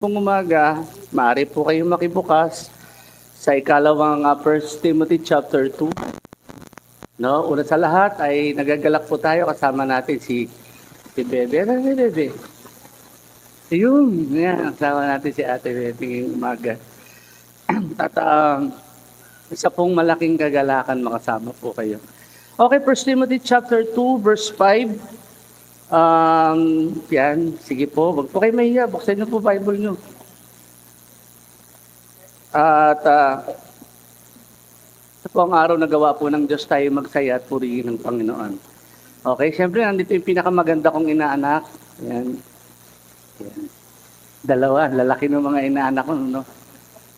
Pong umaga, maaari po kayong makibukas sa ikalawang 1 Timothy chapter 2. No, una sa lahat ay nagagalak po tayo kasama natin si Bebe. Ano si Bebe? Ayun, yan, kasama natin si Ate Bebe ngayong umaga. At isa pong malaking kagalakan makasama po kayo. Okay, 1 Timothy chapter 2 verse 5. Yan, sige po, wag po kayo mahiya, buksan niyo po Bible niyo. At ito po ang araw na gawa po ng Diyos tayo magsaya at purihin ng Panginoon. Okay, siyempre nandito yung pinakamaganda kong inaanak. Yan. Yan. Dalawa, lalaki ng mga inaanak ko, no?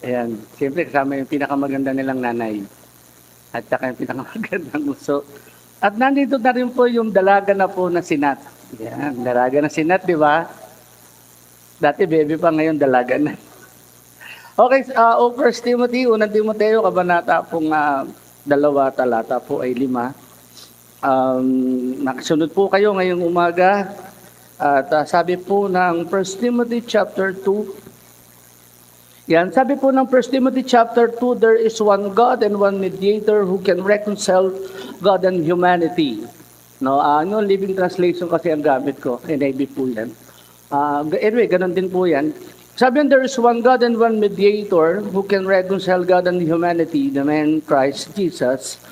Ayan, siyempre kasama yung pinakamaganda nilang nanay. At saka yung pinakamagandang uso. At nandito na rin po yung dalaga na po na sinat. Yan, dalaga na sinat, di ba? Dati baby pa, ngayon dalaga na. Okay, 1 Timothy, unang Timoteo, kabanata pong 2, talata po ay 5. Nakasunod po kayo ngayong umaga. At sabi po ng 1 Timothy chapter 2. Yan, sabi po ng 1 Timothy chapter 2, there is one God and one mediator who can reconcile God and humanity. No, Living Translation kasi ang gamit ko. NIV po yan. Anyway, ganun din po yan. Sabi there is one God and one mediator who can reconcile God and humanity, the man Christ Jesus.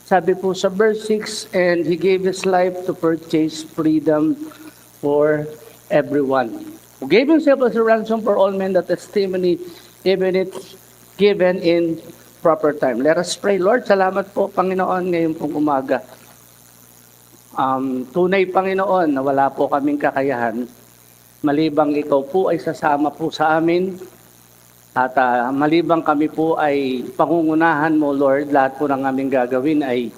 Sabi po sa verse 6, and He gave His life to purchase freedom for everyone. Who gave Himself as a ransom for all men, that testimony, even it given in proper time. Let us pray. Lord, salamat po, Panginoon, ngayon pong umaga. Tunay, Panginoon, na wala po kaming kakayahan, malibang ikaw po ay sasama po sa amin, at malibang kami po ay pangungunahan mo, Lord, lahat po ng aming gagawin ay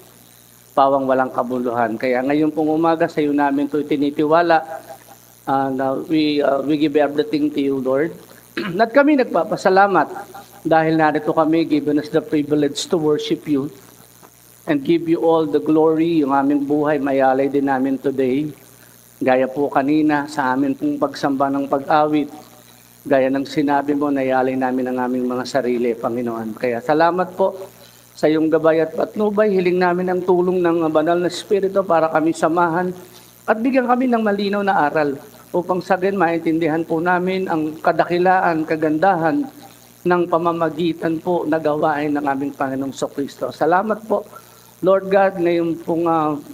pawang walang kabuluhan. Kaya ngayon pong umaga, sa iyo namin ito itinitiwala, we give everything to you, Lord. At kami nagpapasalamat dahil narito kami, given us the privilege to worship you and give you all the glory. Yung aming buhay, mayalay din namin today. Gaya po kanina sa amin pong pagsamba ng pag-awit, gaya ng sinabi mo, nayalay namin ang aming mga sarili, Panginoon. Kaya salamat po sa iyong gabay at patnubay. Hiling namin ang tulong ng banal na Espiritu para kami samahan at bigyan kami ng malinaw na aral upang sa gayon maintindihan po namin ang kadakilaan, kagandahan ng pamamagitan po na gawain ng aming Panginoong Kristo. Salamat po, Lord God, ngayon pong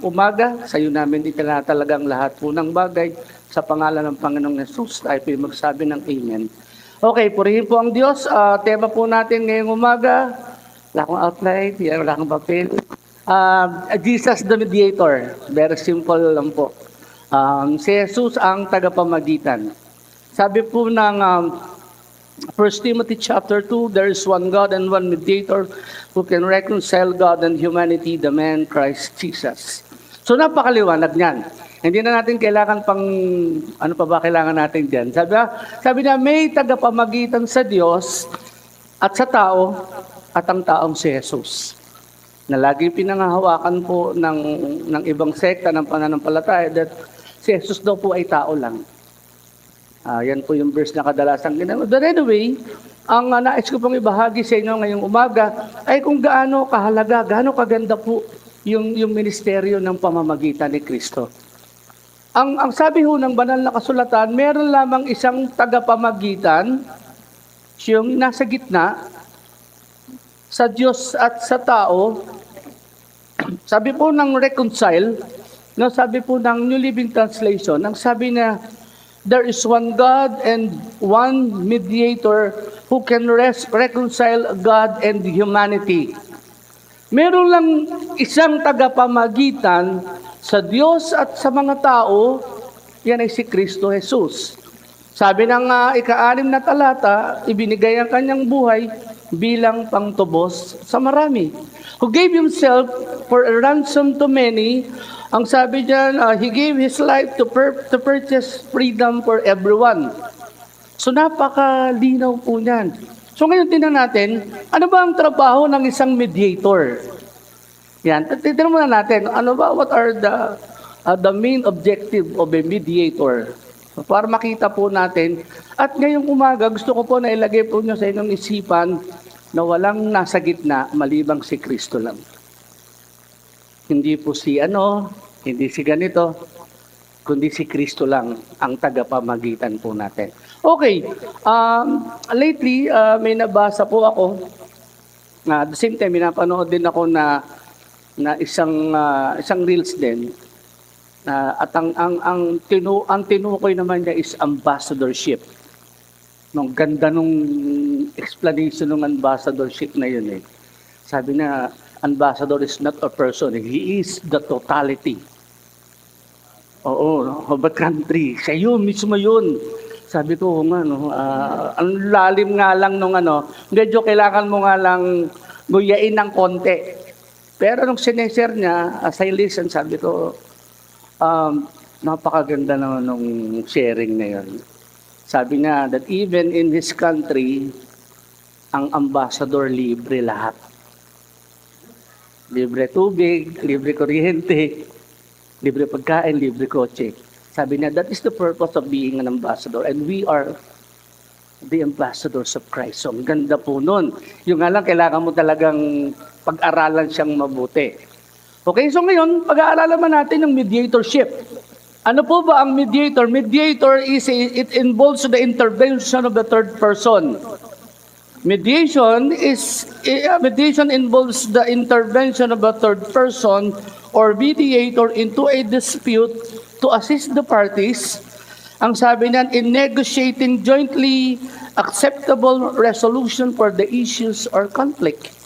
umaga, sa iyo namin itinatalagang lahat po ng bagay. Sa pangalan ng Panginoong Jesus, tayo po magsabi ng Amen. Okay, purihin po ang Diyos. Tema po natin ngayong umaga, wala akong outline, wala akong papel. Jesus the Mediator. Very simple lang po. Si Jesus ang tagapamagitan. Sabi po ng 1 Timothy chapter 2, there is one God and one mediator who can reconcile God and humanity, the man Christ Jesus. So napakaliwanag niyan. Hindi na natin kailangan pang, ano pa ba kailangan natin dyan? Sabi na may tagapamagitan sa Diyos at sa tao at ang taong si Jesus. Na laging pinangahawakan po ng ibang sekta ng pananampalataya that si Jesus daw po ay tao lang. Yan po yung verse na kadalasang ginamit. But anyway, ang nais ko pong ibahagi sa inyo ngayong umaga ay kung gaano kahalaga, gaano kaganda po yung ministeryo ng pamamagitan ni Kristo. Ang sabi ho ng banal na kasulatan, meron lamang isang tagapamagitan, siyang nasa gitna sa Diyos at sa tao. Sabi po ng reconcile, no, sabi po ng New Living Translation, ang sabi na, there is one God and one mediator who can reconcile God and humanity. Meron lang isang tagapamagitan sa Diyos at sa mga tao, yan ay si Kristo Jesus. Sabi ng ika-6 na talata, ibinigay ang kanyang buhay bilang pangtubos sa marami. Who gave Himself for a ransom to many. Ang sabi diyan, He gave His life to purchase freedom for everyone. So napakalinaw po niyan. So ngayon tingnan natin, ano ba ang trabaho ng isang mediator? Yan, tingnan muna natin, what are the main objective of a mediator? para makita po natin. At ngayong umaga, gusto ko po na ilagay po nyo sa inyong isipan na walang nasa gitna malibang si Kristo lang. Hindi po si hindi si ganito, kundi si Kristo lang ang tagapamagitan po natin. Okay, lately may nabasa po ako, at the same time, pinapanood din ako na isang reels din. At ang tinukoy naman niya is ambassadorship. Nung ganda nung explanation ng ambassadorship na yun eh. Sabi na, ambassador is not a person, he is the totality. Oo, of a country. Siya yun, mismo yun. Sabi ko, ang lalim nga lang nung medyo kailangan mo nga lang guyain ng konti. Pero nung sineser niya, as I listen, sabi ko, napakaganda naman nung sharing na yun. Sabi niya that even in his country, ang ambassador libre lahat. Libre tubig, libre kuryente, libre pagkain, libre kotse. Sabi niya, that is the purpose of being an ambassador. And we are the ambassadors of Christ. So, ang ganda po nun. Yung nga lang, kailangan mo talagang pag-aralan siyang mabuti. Okay, so ngayon, pag-aaralan naman natin yung mediatorship. Ano po ba ang mediator? Mediator it involves the intervention of the third person. Mediation involves the intervention of a third person or mediator into a dispute to assist the parties. Ang sabi niyan, in negotiating jointly acceptable resolution for the issues or conflict.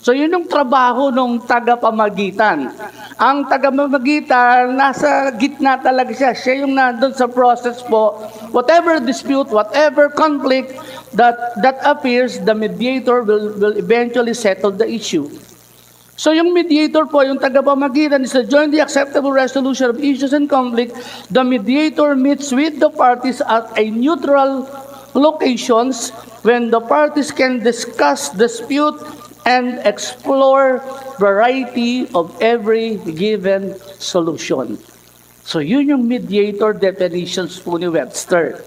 So yun yung trabaho ng tagapamagitan. Ang tagapamagitan, nasa gitna talaga siya. Siya yung nandun sa process po. Whatever dispute, whatever conflict that appears, the mediator will eventually settle the issue. So yung mediator po, yung tagapamagitan is a jointly acceptable resolution of issues and conflict. The mediator meets with the parties at a neutral locations when the parties can discuss dispute and explore variety of every given solution. So yun yung mediator definitions po ni Webster.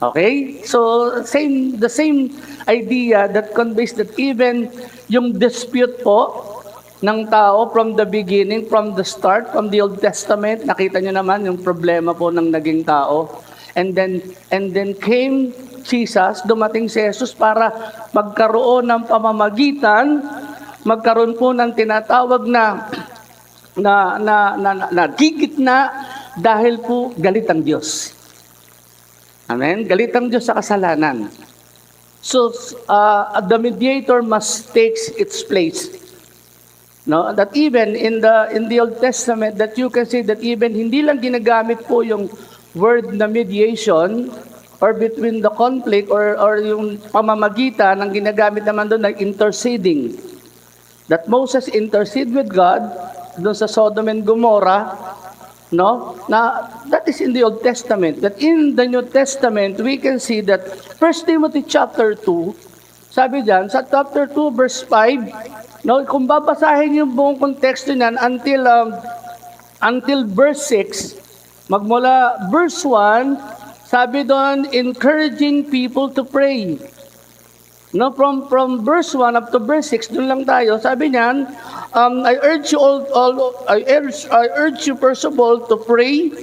Okay? So the same idea that conveys that even yung dispute po ng tao from the beginning, from the start, from the Old Testament, nakita nyo naman yung problema po ng naging tao. And then came Jesus, dumating si Jesus para magkaroon ng pamamagitan, magkaroon po ng tinatawag na gigitna dahil po galit ang Diyos. Amen? Galit ang Diyos sa kasalanan. So, the mediator must take its place. No, that even in the Old Testament, that you can see that even hindi lang ginagamit po yung word na mediation or between the conflict or yung pamamagitan, ang ginagamit naman doon ay interceding. That Moses intercede with God doon sa Sodom and Gomorrah, no? Na that is in the Old Testament. That in the New Testament, we can see that 1 Timothy chapter 2, sabi diyan sa chapter 2 verse 5, no, kung babasahin yung buong konteksto niyan until verse 6, magmula verse 1, sabi doon, encouraging people to pray. No, from verse 1 up to verse 6, doon lang tayo. Sabi niyan, I urge you first of all to pray,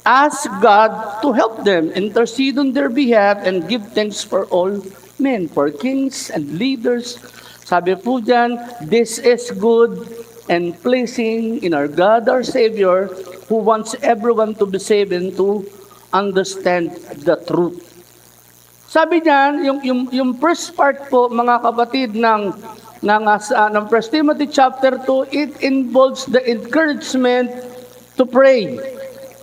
ask God to help them, intercede on their behalf, and give thanks for all men, for kings and leaders. Sabi po diyan, this is good and pleasing in our God, our Savior, who wants everyone to be saved and to understand the truth. Sabi niyan, yung first part po, mga kapatid, ng 1 Timothy chapter 2, it involves the encouragement to pray.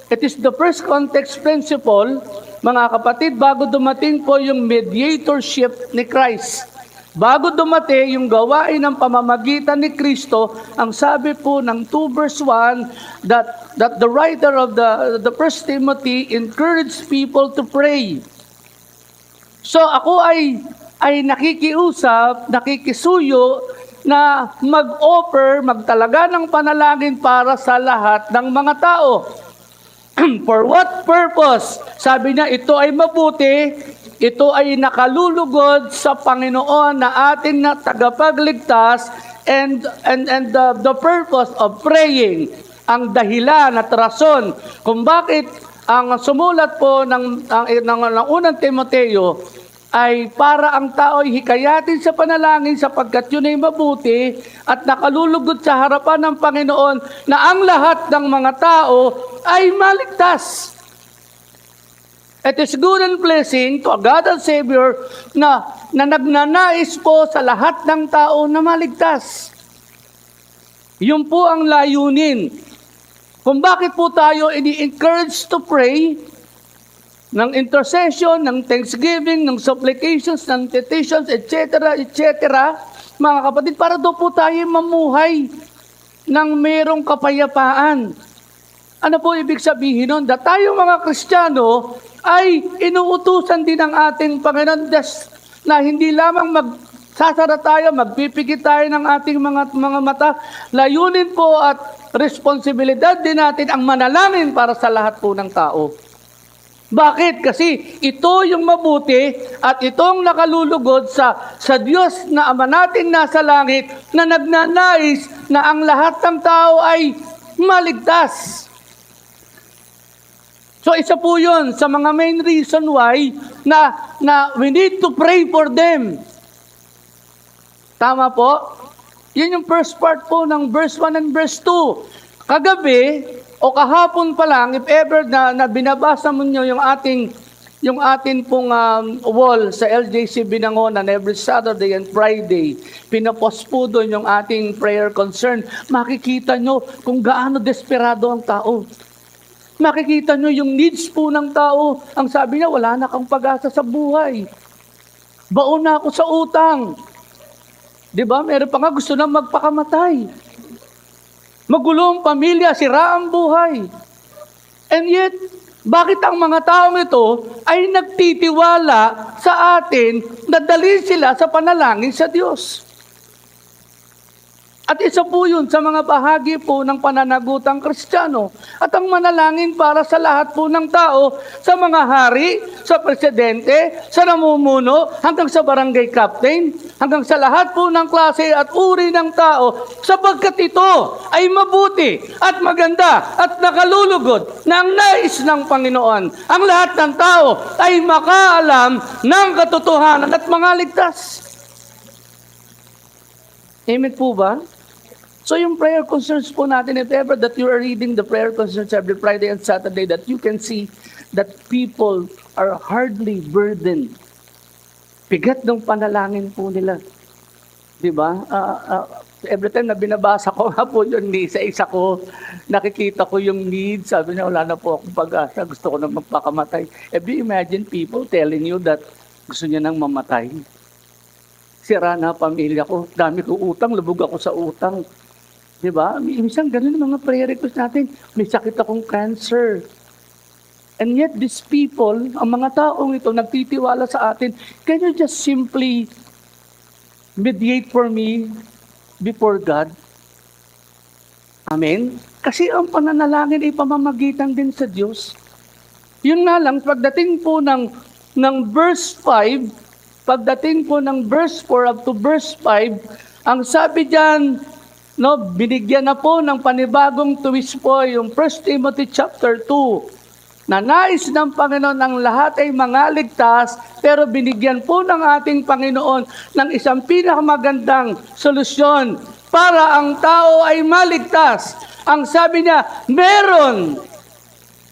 It is the first context principle, mga kapatid, bago dumating po yung mediatorship ni Christ. Bago dumating yung gawain ng pamamagitan ni Kristo, ang sabi po ng 2 verse 1 that the writer of the 1 Timothy encouraged people to pray. So ako ay nakikiusap, nakikisuyo na magtalaga ng panalangin para sa lahat ng mga tao. For what purpose? sabi niya, ito ay mabuti, ito ay nakalulugod sa Panginoon na ating na tagapagligtas, and the purpose of praying, ang dahilan at rason kung bakit ang sumulat po ng unang Timoteo ay para ang tao ay hikayatin sa panalangin sapagkat yun ay mabuti at nakalulugod sa harapan ng Panginoon na ang lahat ng mga tao ay maligtas. It is good and pleasing to a God and Savior na nagnanais po sa lahat ng tao na maligtas. Yun po ang layunin. Kung bakit po tayo ini-encourage to pray, ng intercession, ng thanksgiving, ng supplications, ng petitions, etc., etc., mga kapatid, para doon po tayo mamuhay ng mayroong kapayapaan. Ano po ibig sabihin nun? That tayo mga Kristiyano ay inuutusan din ng ating Panginoon na hindi lamang magsasara tayo, magpipigit tayo ng ating mga mata. Layunin po at responsibilidad din natin ang manalangin para sa lahat po ng tao. Bakit? Kasi ito yung mabuti at itong nakalulugod sa Diyos na Ama natin nasa langit na nagnanais na ang lahat ng tao ay maligtas. So isa po yun sa mga main reason why na we need to pray for them. Tama po? Yun yung first part po ng verse 1 and verse 2. Kagabi, o kahapon pa lang, if ever na binabasa mo nyo yung ating pong wall sa LJC Binangonan every Saturday and Friday, pinapost po doon yung ating prayer concern, makikita nyo kung gaano desperado ang tao. Makikita nyo yung needs po ng tao. Ang sabi niya, wala na kang pag-asa sa buhay. Baon na ako sa utang. Diba? Meron pa nga gusto na magpakamatay. Magulo ang pamilya, sira ang buhay. And yet, bakit ang mga taong ito ay nagtitiwala sa atin na dalhin sila sa panalangin sa Diyos? At isa po yun sa mga bahagi po ng pananagutang Kristiyano. At ang manalangin para sa lahat po ng tao, sa mga hari, sa presidente, sa namumuno, hanggang sa barangay captain, hanggang sa lahat po ng klase at uri ng tao, sapagkat ito ay mabuti at maganda at nakalulugod ng nais ng Panginoon. Ang lahat ng tao ay makaalam ng katotohanan at mangaligtas. Amen po ba? So yung prayer concerns po natin, if ever that you are reading the prayer concerns every Friday and Saturday, that you can see that people are hardly burdened. Bigat ng panalangin po nila. Diba? Every time na binabasa ko nga po yun, isa-isa ko, nakikita ko yung needs. Sabi niya, wala na po akong pag-asa, gusto ko na magpakamatay. Have you imagine people telling you that gusto niya nang mamatay? Sira na pamilya ko, dami ko utang, lubog ako sa utang. Diba? Minsan ganun ang mga prayer request natin. May sakit akong cancer. And yet these people, ang mga taong ito, nagtitiwala sa atin, can you just simply mediate for me before God? Amen? Kasi ang pananalangin ay pamamagitan din sa Diyos. Yun nga lang, pagdating po ng verse 5, pagdating po ng verse 4 up to verse 5, ang sabi diyan, no, binigyan na po ng panibagong twist po yung 1 Timothy chapter 2, na nais ng Panginoon ang lahat ay mangaligtas, pero binigyan po ng ating Panginoon ng isang pinakamagandang solusyon para ang tao ay maligtas. Ang sabi niya, meron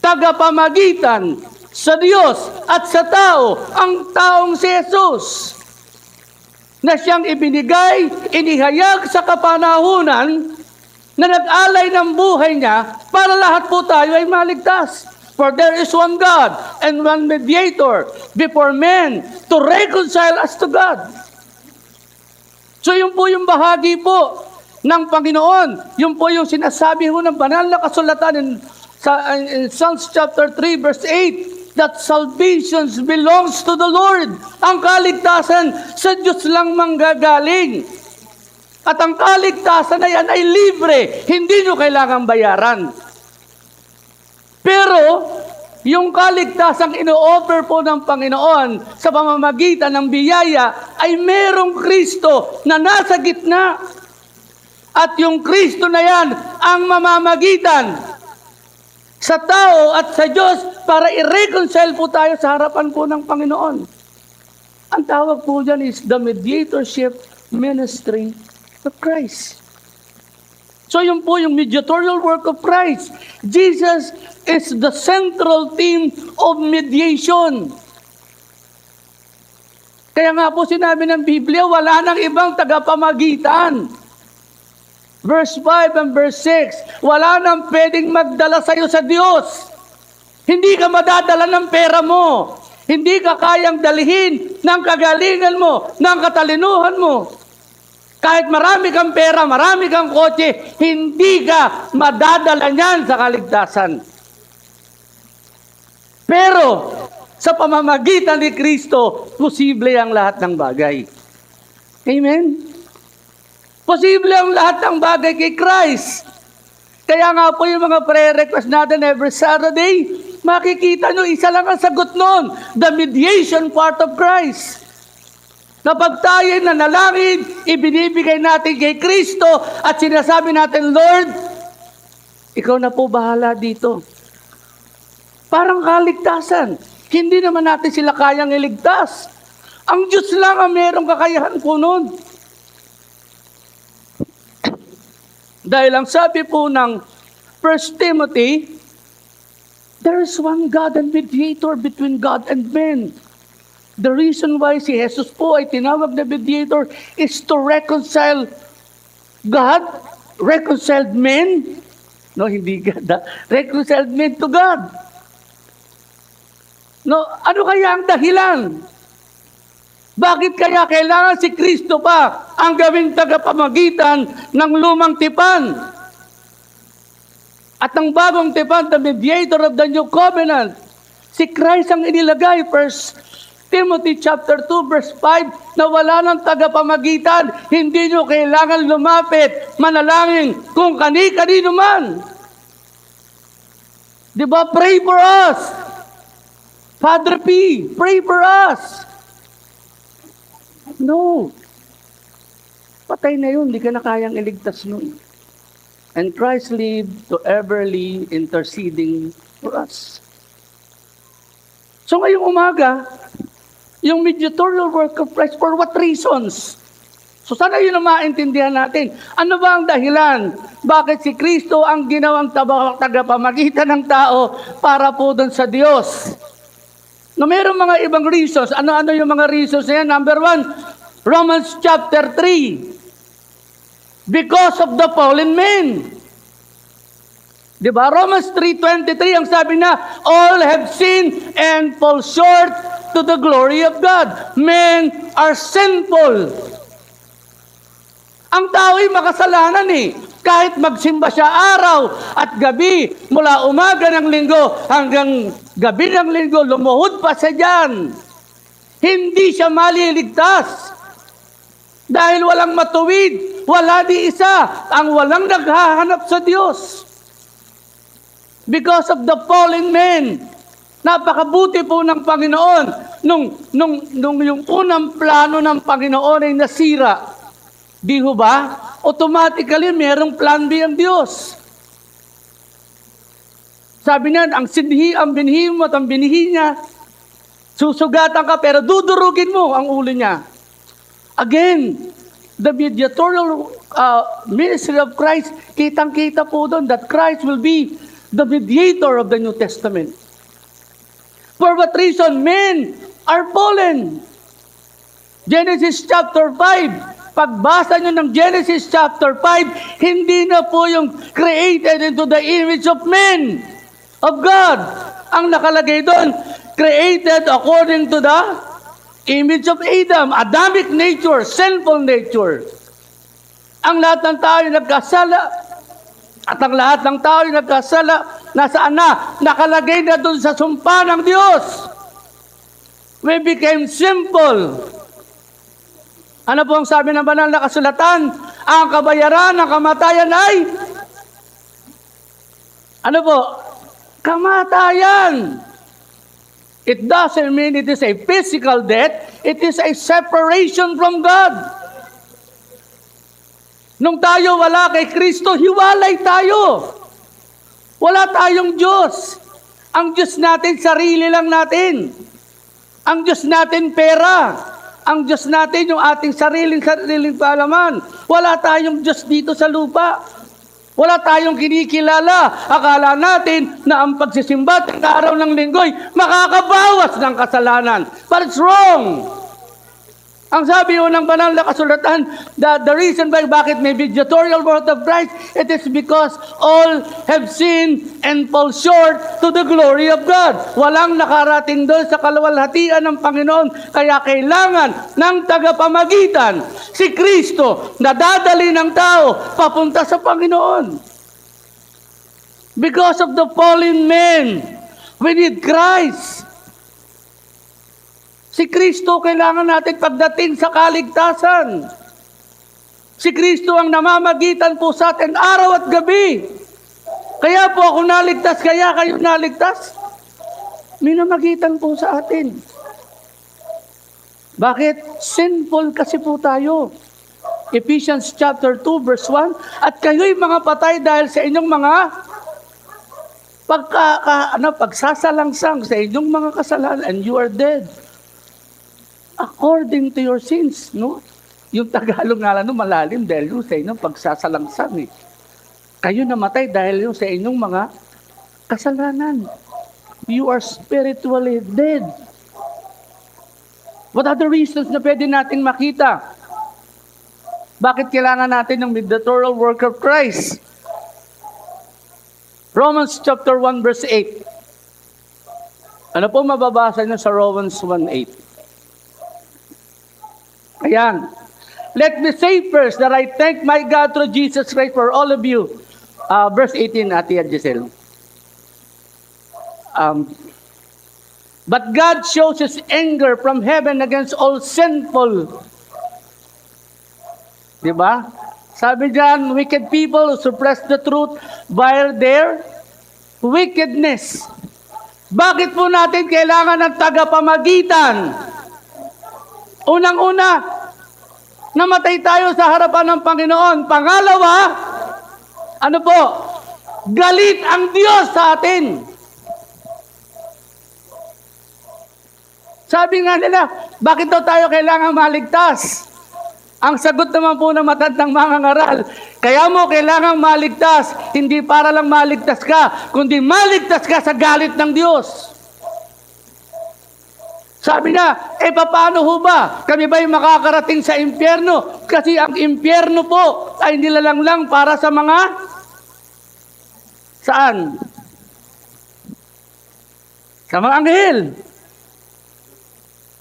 tagapamagitan sa Diyos at sa tao, ang taong si Jesus, na siyang ibinigay, inihayag sa kapanahunan, na nag-alay ng buhay niya para lahat po tayo ay maligtas. For there is one God and one mediator before men to reconcile us to God. So yun po yung bahagi po ng Panginoon. Yun po yung sinasabi ho ng banal na kasulatan in Psalms chapter 3 verse 8. That salvation belongs to the Lord. Ang kaligtasan sa Diyos lang manggagaling. At ang kaligtasan na yan ay libre. Hindi nyo kailangang bayaran. Pero, Yung kaligtasang ino-offer po ng Panginoon sa pamamagitan ng biyaya ay merong Kristo na nasa gitna. At yung Kristo na yan ang mamamagitan sa tao at sa Diyos para i-reconcile po tayo sa harapan po ng Panginoon. Ang tawag po dyan is the mediatorship ministry of Christ. So yun po yung mediatorial work of Christ. Jesus is the central theme of mediation. Kaya nga po sinabi ng Biblia, wala nang ibang tagapamagitan. Verse 5 and verse 6, wala nang pwedeng magdala sa'yo sa Diyos. Hindi ka madadala ng pera mo. Hindi ka kayang dalhin ng kagalingan mo, ng katalinuhan mo. Kahit marami kang pera, marami kang kotse, hindi ka madadala niyan sa kaligtasan. Pero, sa pamamagitan ni Kristo, posible ang lahat ng bagay. Amen? Posible ang lahat ng bagay kay Christ. Kaya nga po yung mga prayer request natin every Saturday, makikita nyo, isa lang ang sagot nun, the mediation part of Christ. Kapag tayo nanalangin, ibinibigay natin kay Kristo at sinasabi natin, Lord, ikaw na po bahala dito. Parang kaligtasan. Hindi naman natin sila kayang iligtas. Ang Diyos lang ang merong kakayahan po nun. Dahil ang sabi po ng 1 Timothy, there is one God and mediator between God and men. The reason why si Jesus po ay tinawag na mediator is to reconcile God, reconciled men, no, hindi God, reconciled men to God. No, ano kaya ang dahilan? Bakit kaya kailangan si Kristo pa ang gawing tagapamagitan ng lumang tipan? At ang bagong tipan, the mediator of the new covenant, si Christ ang inilagay, 1 Timothy chapter 2 verse 5, na wala ng tagapamagitan, hindi nyo kailangan lumapit, manalangin kung kani-kanino man. Di ba? Pray for us. Father P, pray for us. No. Patay na yun, hindi ka na kayang iligtas nun. And Christ lived to everly interceding for us. So ngayong umaga, yung mediatorial work of Christ, for what reasons? So sana yun ang maintindihan natin. Ano ba ang dahilan? Bakit si Kristo ang ginawang tagapamagitan ng tao para po doon sa Diyos? No, mayroong mga ibang reasons. Ano-ano yung mga reasons na yan? Number 1, Romans chapter 3. Because of the fallen men. Diba? Romans 3:23, ang sabi na, all have sinned and fall short to the glory of God. Men are sinful. Ang tao ay makasalanan eh. Kahit magsimba siya araw at gabi, mula umaga ng linggo hanggang gabi ng linggo, lumuhod pa siya dyan. Hindi siya maliligtas. Dahil walang matuwid, wala di isa, ang walang naghahanap sa Diyos. Because of the fallen men. Napakabuti po ng Panginoon nung yung unang plano ng Panginoon ay nasira. Di ho ba? Automatically, merong plan B ang Diyos. Sabi niya, ang binhi mo at ang binihi niya, susugatan ka pero dudurugin mo ang ulo niya. Again, the mediatorial ministry of Christ, kitang-kita po doon that Christ will be the mediator of the New Testament. For what reason? Men are fallen. Genesis chapter 5. Pagbasa nyo ng Genesis chapter 5, hindi na po yung created into the image of men, of God. Ang nakalagay doon, created according to the image of Adam, Adamic nature, sinful nature. Ang lahat ng tao ay nagkasala, at ang lahat ng tao ay nagkasala, nasaan na? Nakalagay na doon sa sumpa ng Diyos. We became simple. Ano po ang sabi ng banal na kasulatan? Ang kabayaran ng kamatayan ay ano po? Kamatayan. It doesn't mean it is a physical death. It is a separation from God. Nung tayo wala kay Kristo, hiwalay tayo. Wala tayong Diyos. Ang Diyos natin, sarili lang natin. Ang Diyos natin, pera. Ang Diyos natin, yung ating sariling kaalaman. Wala tayong Diyos dito sa lupa. Wala tayong kinikilala. Akala natin na ang pagsisimba at araw ng linggo'y makakabawas ng kasalanan. But it's wrong. Ang sabi ng banal na kasulatan, the reason why bakit may mediatorial work of Christ, it is because all have sinned and fall short to the glory of God. Walang nakarating doon sa kaluwalhatian ng Panginoon, kaya kailangan ng tagapamagitan, si Kristo, na dadali ng tao papunta sa Panginoon. Because of the fallen men, we need Christ. Si Kristo kailangan natin pagdating sa kaligtasan. Si Kristo ang namamagitan po sa atin araw at gabi. Kaya po ako naligtas, kaya kayo naligtas. Minamagitan po sa atin. Bakit? Sinful kasi po tayo. Ephesians chapter 2 verse 1, at kayo'y mga patay dahil sa inyong mga pagsasalangsang sa inyong mga kasalanan, and you are dead. According to your sins, no? Yung Tagalog nga lang, malalim dahil yung sa inyong pagsasalangsang. Kayo namatay dahil yung sa inyong mga kasalanan. You are spiritually dead. What are the reasons na pwede nating makita? Bakit kailangan natin ng mediatorial work of Christ? Romans chapter 1 verse 8. Ano po mababasa niyo sa Romans 1:8? Ayan. Let me say first that I thank my God through Jesus Christ for all of you. Verse 18, Ate Giselle. But God shows His anger from heaven against all sinful. Diba? Sabi diyan, wicked people who suppress the truth by their wickedness. Bakit po natin kailangan ng tagapamagitan? Unang-una, namatay tayo sa harapan ng Panginoon. Pangalawa, ano po? Galit ang Diyos sa atin. Sabi nga nila, bakit daw tayo kailangan maligtas? Ang sagot naman po ng matandang mga ngaral, kaya mo kailangan maligtas, hindi para lang maligtas ka, kundi maligtas ka sa galit ng Diyos. Sabi niya, paano ho ba? Kami ba'y makakarating sa impyerno? Kasi ang impyerno po ay nilalang lang para sa mga saan? Sa mga anghel.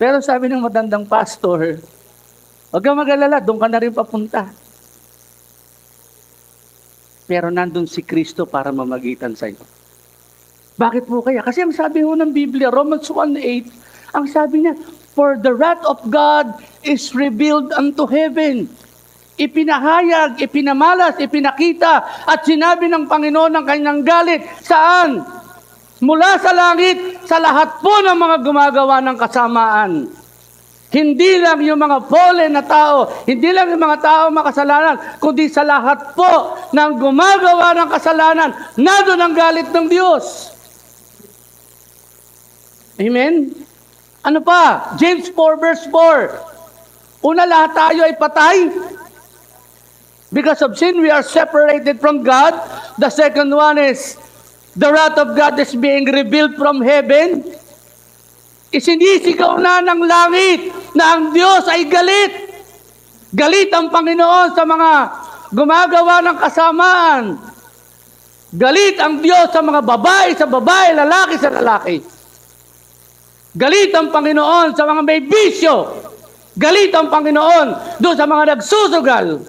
Pero sabi ng matandang pastor, huwag kang mag-alala, doon ka na rin papunta. Pero nandun si Kristo para mamagitan sa iyo. Bakit po kaya? Kasi ang sabi ho ng Biblia, Romans 1:8, ang sabi niya, for the wrath of God is revealed unto heaven. Ipinahayag, ipinamalas, ipinakita, at sinabi ng Panginoon ng kanyang galit. Saan? Mula sa langit, sa lahat po ng mga gumagawa ng kasamaan. Hindi lang yung mga fallen na tao, hindi lang yung mga tao makasalanan, kundi sa lahat po ng gumagawa ng kasalanan, nandun ang galit ng Diyos. Amen? Ano pa? James 4 verse 4. Una, lahat tayo ay patay. Because of sin, we are separated from God. The second one is, the wrath of God is being revealed from heaven. Isinisigaw na ng langit na ang Diyos ay galit. Galit ang Panginoon sa mga gumagawa ng kasamaan. Galit ang Diyos sa mga babae, lalaki sa lalaki. Galit ang Panginoon sa mga may bisyo. Galit ang Panginoon doon sa mga nagsusugal.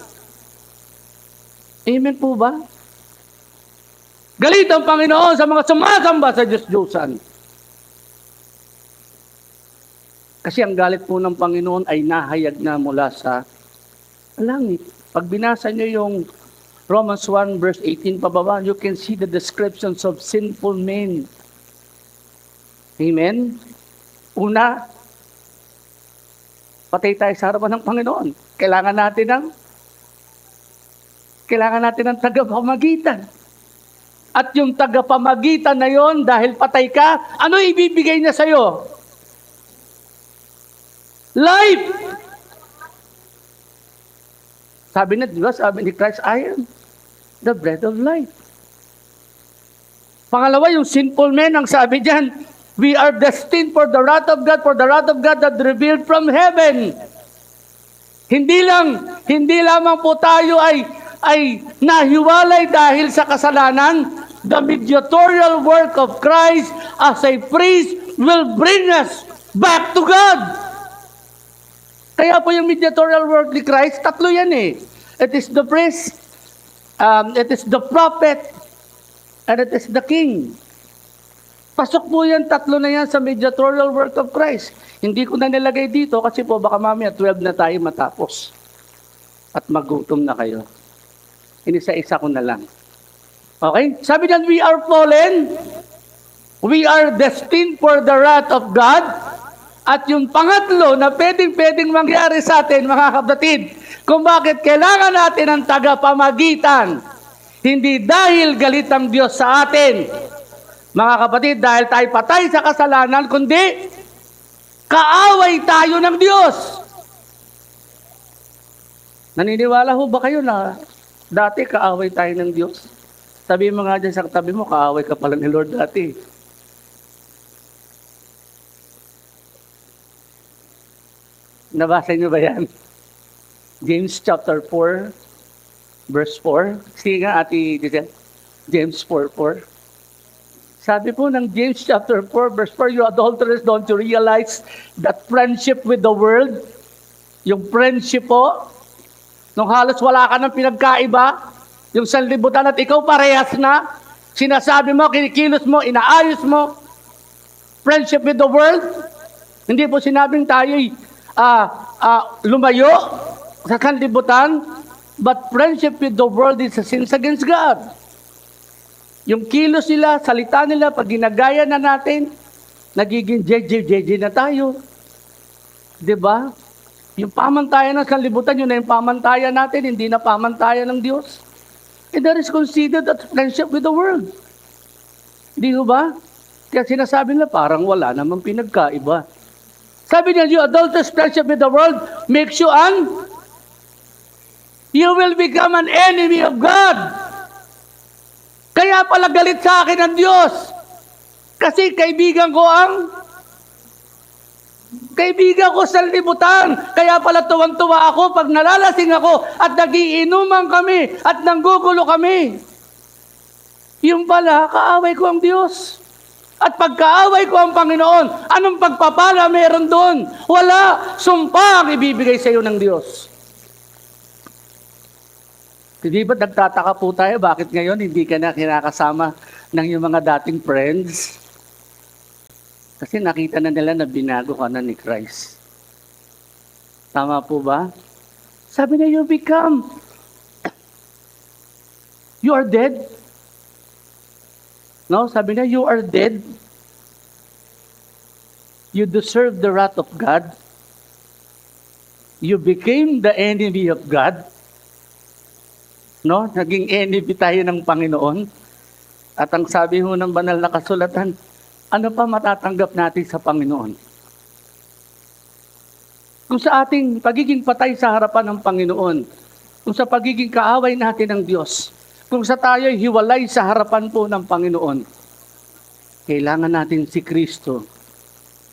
Amen po ba? Galit ang Panginoon sa mga sumasamba sa Diyos-Diyosan. Kasi ang galit po ng Panginoon ay nahayag na mula sa langit. Pag binasa nyo yung Romans 1 verse 18 pababa, you can see the descriptions of sinful men. Amen? Una, patay tayo sa harapan ng Panginoon. Kailangan natin ng tagapamagitan. At yung tagapamagitan na yon, dahil patay ka, ano ibibigay niya sa'yo? Life! Sabi ni Christ, I am the bread of life. Pangalawa, yung sinful men, ang sabi diyan, we are destined for the wrath of God that revealed from heaven. Hindi lamang po tayo ay nahiwalay dahil sa kasalanan. The mediatorial work of Christ as a priest will bring us back to God. Kaya po yung mediatorial work ni Christ, tatlo yan eh. It is the priest, it is the prophet, and it is the king. Pasok po yan, tatlo na yan sa mediatorial work of Christ. Hindi ko na nilagay dito kasi po baka mamaya 12 na tayo matapos. At magutom na kayo. Inisa-isa ko na lang. Okay? Sabi niyan, we are fallen. We are destined for the wrath of God. At yung pangatlo na pwedeng mangyari sa atin, mga kapatid, kung bakit kailangan natin ng tagapamagitan. Hindi dahil galit ang Diyos sa atin, mga kapatid, dahil tayo patay sa kasalanan, kundi kaaway tayo ng Diyos. Naniniwala ho ba kayo na dati kaaway tayo ng Diyos? Sabi mo nga dyan sa tabi mo, kaaway ka pala ni Lord dati. Nabasa niyo ba yan? James chapter 4, verse 4. Sige nga, Ate Giselle. James 4:4. Sabi po ng James chapter 4, verse 4, you adulterers, don't you realize that friendship with the world, yung friendship po, nung halos wala ka ng pinagkaiba, yung sanlibutan at ikaw parehas na, sinasabi mo, kinikilos mo, inaayos mo, friendship with the world, hindi po sinabing tayo'y lumayo sa sanlibutan, but friendship with the world is a sin against God. Yung kilos nila, salita nila, pag ginagaya na natin, nagiging JJ na tayo. Diba? Yung pamantayan ng sanlibutan, yun na yung pamantayan natin, hindi na pamantayan ng Diyos. And that is considered a friendship with the world. Di ba? Kaya sinasabi nila, parang wala namang pinagkaiba. Sabi niya, you adulterous friendship with the world makes you you will become an enemy of God. Kaya pala galit sa akin ang Diyos. Kasi kaibigan ko sa libutan. Kaya pala tuwang-tuwa ako pag nalalasing ako at nagiinuman kami at nanggugulo kami. Yung pala, kaaway ko ang Diyos. At pagkaaway ko ang Panginoon, anong pagpapala meron doon? Wala. Sumpa ang ibibigay sa iyo ng Diyos. Hindi ba nagtataka po tayo, bakit ngayon hindi ka na kinakasama ng iyong mga dating friends? Kasi nakita na nila na binago ka na ni Christ. Tama po ba? Sabi niya, you are dead. No, sabi niya, you are dead. You deserve the wrath of God. You became the enemy of God. No, naging enemy tayo ng Panginoon. At ang sabi ho ng banal na kasulatan, ano pa matatanggap natin sa Panginoon? Kung sa ating pagiging patay sa harapan ng Panginoon, kung sa pagiging kaaway natin ng Diyos, kung sa tayo'y hiwalay sa harapan po ng Panginoon, kailangan natin si Kristo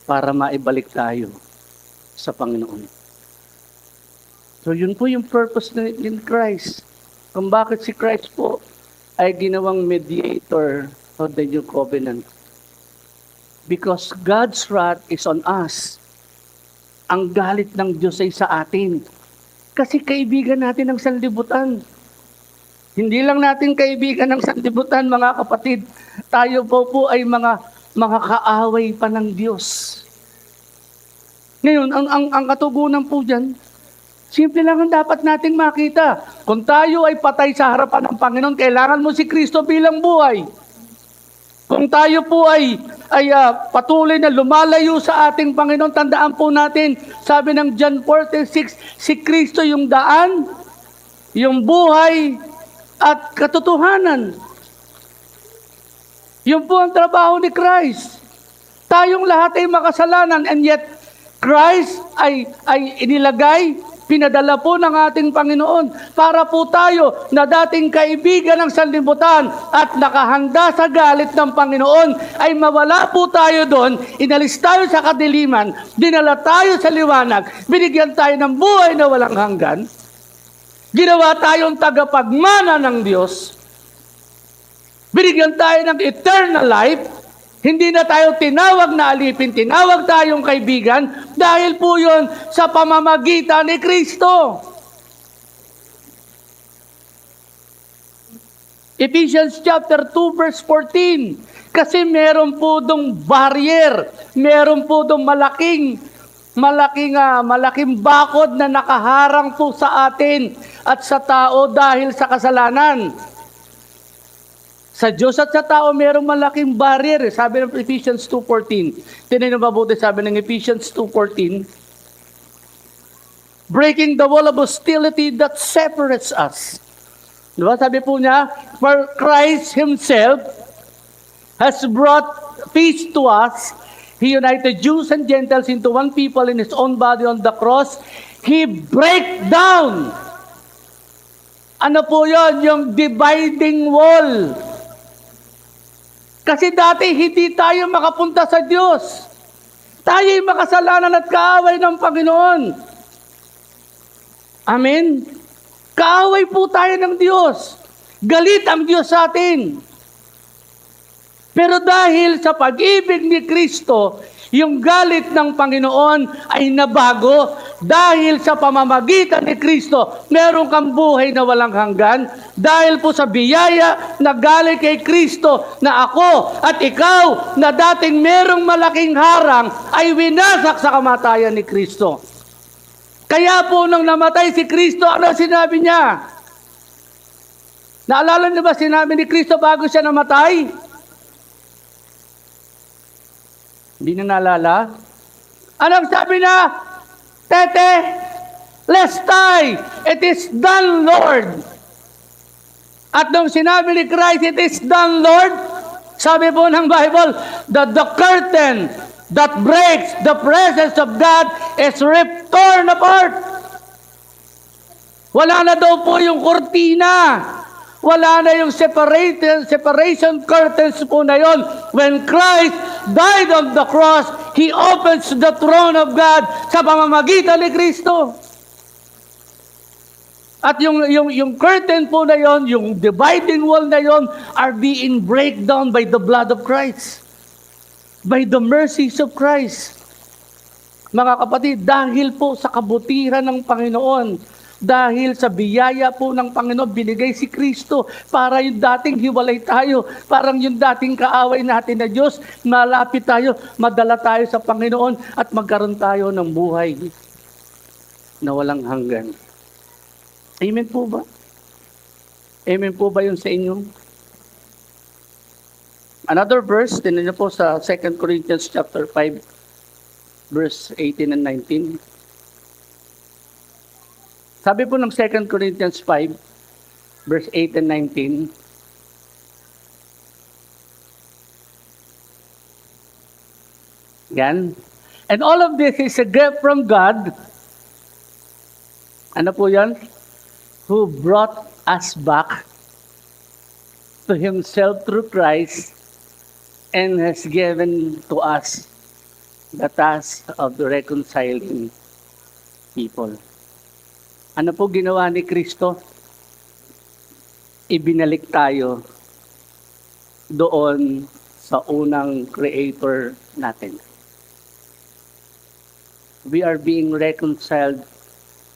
para maibalik tayo sa Panginoon. So yun po yung purpose ni Christ. Kung bakit si Christ po ay ginawang mediator of the new covenant. Because God's wrath is on us. Ang galit ng Diyos ay sa atin. Kasi kaibigan natin ng sanlibutan. Hindi lang natin kaibigan ng sanlibutan, mga kapatid. Tayo po ay mga kaaway pa ng Diyos. Ngayon, ang katugunan po dyan, simple lang ang dapat nating makita. Kung tayo ay patay sa harapan ng Panginoon, kailangan mo si Kristo bilang buhay. Kung tayo po ay patuloy na lumalayo sa ating Panginoon, tandaan po natin, sabi ng John 4:6, si Kristo yung daan, yung buhay, at katotohanan. Yun po ang trabaho ni Christ. Tayong lahat ay makasalanan, and yet Christ ay inilagay, pinadala po ng ating Panginoon para po tayo na dating kaibigan ng sanlibutan at nakahanda sa galit ng Panginoon ay mawala po tayo doon, inalis tayo sa kadiliman, dinala tayo sa liwanag, binigyan tayo ng buhay na walang hanggan, ginawa tayong tagapagmana ng Diyos, binigyan tayo ng eternal life, hindi na tayo tinawag na alipin, tinawag tayong kaibigan dahil po yun sa pamamagitan ni Kristo. Ephesians chapter 2 verse 14. Kasi meron po dong barrier, meron po dong malaking bakod na nakaharang po sa atin at sa tao dahil sa kasalanan. Sa Diyos at sa tao, mayroong malaking barrier. Sabi ng Ephesians 2:14. Tinan niyo mabuti, sabi ng Ephesians 2:14. Breaking the wall of hostility that separates us. Diba? Sabi po niya, for Christ Himself has brought peace to us. He united Jews and Gentiles into one people in His own body on the cross. He break down. Ano po yun? Yung dividing wall. Kasi dati hindi tayo makapunta sa Diyos. Tayo'y makasalanan at kaaway ng Panginoon. Amen? Kaaway po tayo ng Diyos. Galit ang Diyos sa atin. Pero dahil sa pag-ibig ni Kristo, yung galit ng Panginoon ay nabago dahil sa pamamagitan ni Kristo, meron kang buhay na walang hanggan. Dahil po sa biyaya na galing kay Kristo na ako at ikaw na dating merong malaking harang ay winasak sa kamatayan ni Kristo. Kaya po nung namatay si Kristo, ano sinabi niya? Naalala niyo ba sinabi ni Kristo bago siya namatay? Hindi na naalala? Anong sabi na? Tete, let's die. It is done, Lord. At nung sinabi ni Christ, it is done, Lord, sabi po ng Bible, that the curtain that breaks the presence of God is ripped, torn apart. Wala na daw po yung kurtina. Wala na yung separation curtains po na yon. When Christ died on the cross, He opens the throne of God sa pamamagitan ni Kristo. At yung curtain po na yon, yung dividing wall na yon, are being breakdown by the blood of Christ. By the mercies of Christ. Mga kapatid, dahil po sa kabutihan ng Panginoon, dahil sa biyaya po ng Panginoon, binigay si Kristo para yung dating hiwalay tayo, parang yung dating kaaway natin na Diyos, malapit tayo, madala tayo sa Panginoon at magkaroon tayo ng buhay na walang hanggan. Amen po ba? Amen po ba yun sa inyo? Another verse, tinan niyo po sa 2 Corinthians chapter 5, verse 18 and 19. Sabi po ng 2 Corinthians 5, verse 8 and 19, yan. And all of this is a gift from God. Ano po yan? Who brought us back to Himself through Christ and has given to us the task of the reconciling people. Ano po ginawa ni Kristo? Ibinalik tayo doon sa unang Creator natin. We are being reconciled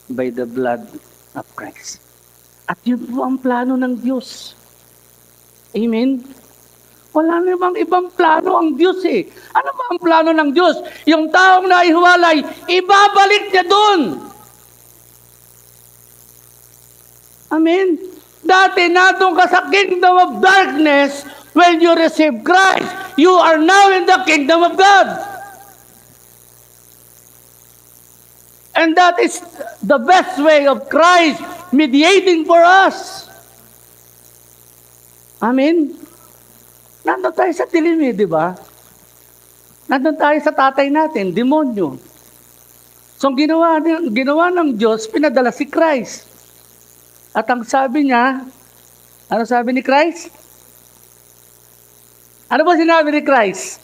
by the blood of Christ. At yun po ang plano ng Diyos. Amen? Wala namang ibang plano ang Diyos eh. Ano ba ang plano ng Diyos? Yung taong naihiwalay, ibabalik niya doon. Amen? Dati natong ka sa kingdom of darkness, When you receive Christ, you are now in the kingdom of God. And that is the best way of Christ mediating for us. Amen? Nandun tayo sa dilim eh, di ba? Nandun tayo sa tatay natin, demonyo. So, ginawa ng Diyos, pinadala si Christ. At ang sabi niya, ano sabi ni Christ? Ano ba sinabi ni Christ?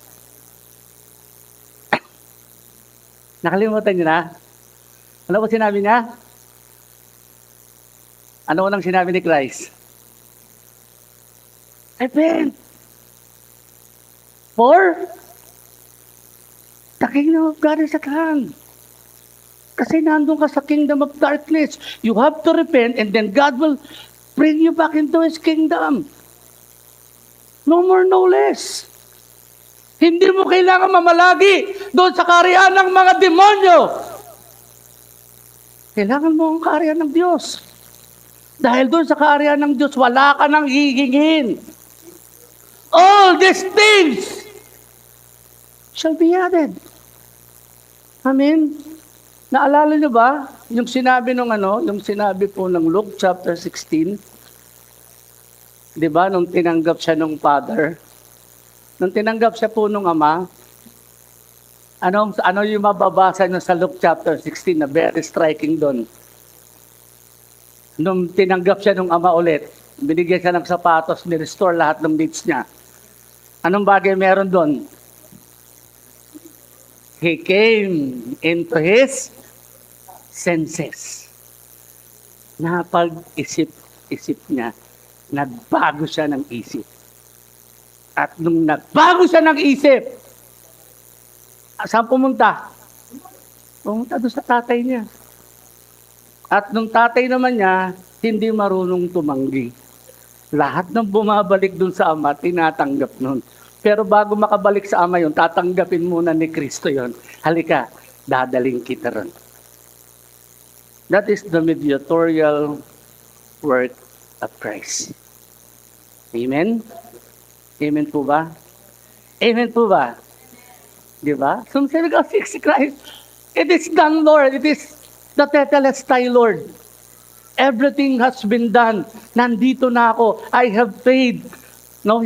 Nakalimutan niyo na? Ano ba sinabi niya? Ano unang sinabi ni Christ? Repent. For the kingdom of God is at hand. Kasi nandun ka sa kingdom of darkness. You have to repent and then God will bring you back into His kingdom. No more, no less. Hindi mo kailangan mamalagi doon sa kaharian ng mga demonyo. Kailangan mo ang kaharian ng Diyos. Dahil doon sa kaharian ng Diyos, wala ka nang hihingin. All these things shall be added. Amen. Naalala niyo ba yung sinabi yung sinabi po ng Luke chapter 16? 'Di ba nung tinanggap siya ng Father? Nung tinanggap siya po ng Ama, ano yung mababasa niyo sa Luke chapter 16 na very striking doon? Nung tinanggap siya ng Ama ulit, binigyan siya ng sapatos, ni-restore lahat ng needs niya. Anong bagay meron doon? He came into his senses. Napag-isip niya, nagbago siya ng isip. At nung nagbago siya ng isip, saan pumunta? Pumunta doon sa tatay niya. At nung tatay naman niya, hindi marunong tumanggi. Lahat ng bumabalik doon sa Ama, tinatanggap nun. Pero bago makabalik sa Ama yun, tatanggapin muna ni Kristo yun. Halika, dadaling kita ron. That is the mediatorial work of Christ. Amen? Amen po ba? Amen po ba? Di ba? So, sabi ko, si Christ, it is done, Lord. It is the tetelestai, Lord. Everything has been done. Nandito na ako. I have faith. No,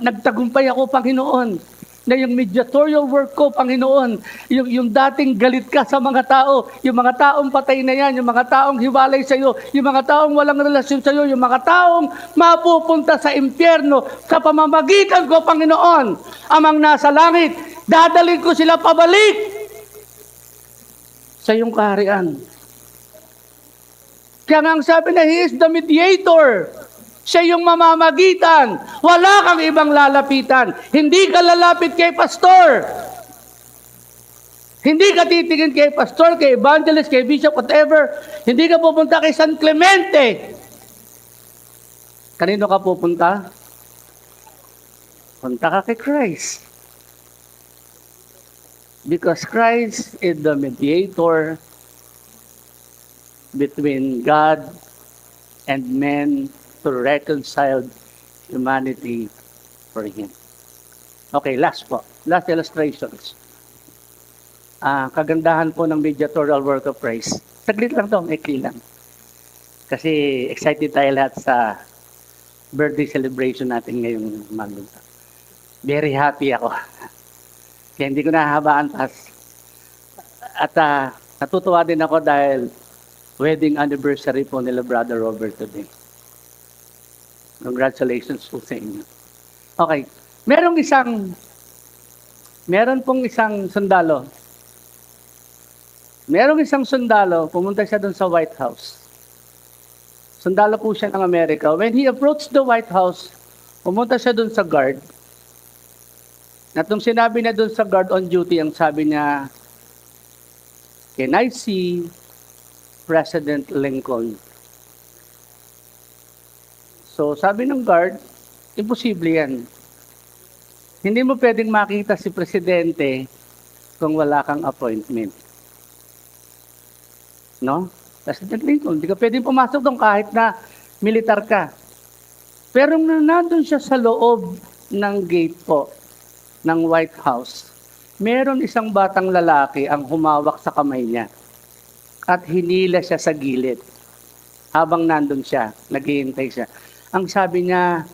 nagtagumpay ako, Panginoon. Na yung mediatorial work ko, Panginoon, yung dating galit ka sa mga tao, yung mga taong patay na yan, yung mga taong hiwalay sa iyo, yung mga taong walang relasyon sa iyo, yung mga taong mapupunta sa impyerno, sa pamamagitan ko, Panginoon, amang nasa langit, dadaling ko sila pabalik sa iyong kaharian. Kaya nga ang sabi na, He is the mediator. Siya yung mamamagitan. Wala kang ibang lalapitan. Hindi ka lalapit kay pastor. Hindi ka titingin kay pastor, kay evangelist, kay bishop, whatever. Hindi ka pupunta kay San Clemente. Kanino ka pupunta? Punta ka kay Christ. Because Christ is the mediator between God and men to reconcile humanity for Him. Okay, last po. Last illustrations. Kagandahan po ng mediatorial work of Christ. Saglit lang to, maikli lang. Kasi excited tayo lahat sa birthday celebration natin ngayong month. Very happy ako. Kaya hindi ko nahahabaan pa. At natutuwa din ako dahil wedding anniversary po nila Brother Robert today. Congratulations po sa inyo. Okay. Meron pong isang sundalo. Merong isang sundalo, pumunta siya doon sa White House. Sundalo po siya ng Amerika. When he approached the White House, pumunta siya doon sa guard. At nung sinabi niya doon sa guard on duty, ang sabi niya, "Can I see President Lincoln?" So, sabi ng guard, imposible yan. Hindi mo pwedeng makita si Presidente kung wala kang appointment. No? President Lincoln, hindi ka pwedeng pumasok doon kahit na militar ka. Pero nandun siya sa loob ng gate po ng White House, meron isang batang lalaki ang humawak sa kamay niya at hinila siya sa gilid habang nandun siya, naghihintay siya. Ang sabi niya,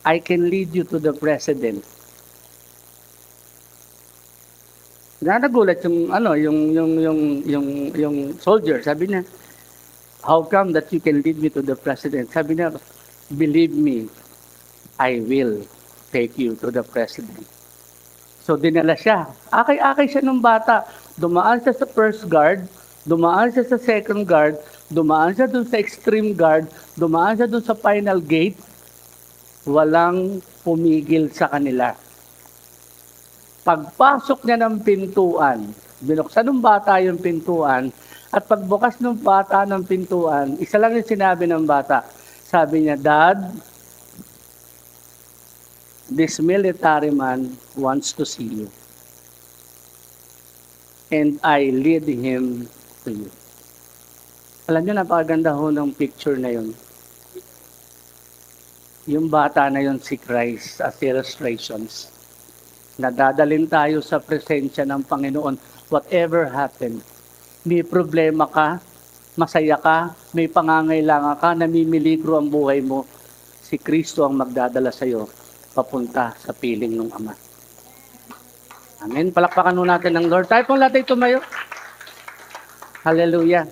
I can lead you to the president. Nagulat yung soldier. Sabi niya, how come that you can lead me to the president? Sabi niya, believe me, I will take you to the president. So dinala siya. Akay-akay siya ng bata. Dumaan siya sa first guard, dumaan siya sa second guard, dumaan siya dun sa extreme guard, dumaan siya dun sa final gate. Walang pumigil sa kanila. Pagpasok niya ng pintuan, binuksan ng bata yung pintuan, at pagbukas ng bata ng pintuan, isa lang yung sinabi ng bata. Sabi niya, Dad, this military man wants to see you. And I lead him to you. Alam niyo, napakaganda ho ng picture na yun. Yung bata na yun si Christ as illustrations. Nadadalin tayo sa presensya ng Panginoon. Whatever happened, may problema ka, masaya ka, may pangangailangan ka, namimiligro ang buhay mo, si Kristo ang magdadala sa iyo papunta sa piling ng Ama. Amen. Palakpakan mo natin ng Lord. Tayo pong lahat ay tumayo. Hallelujah.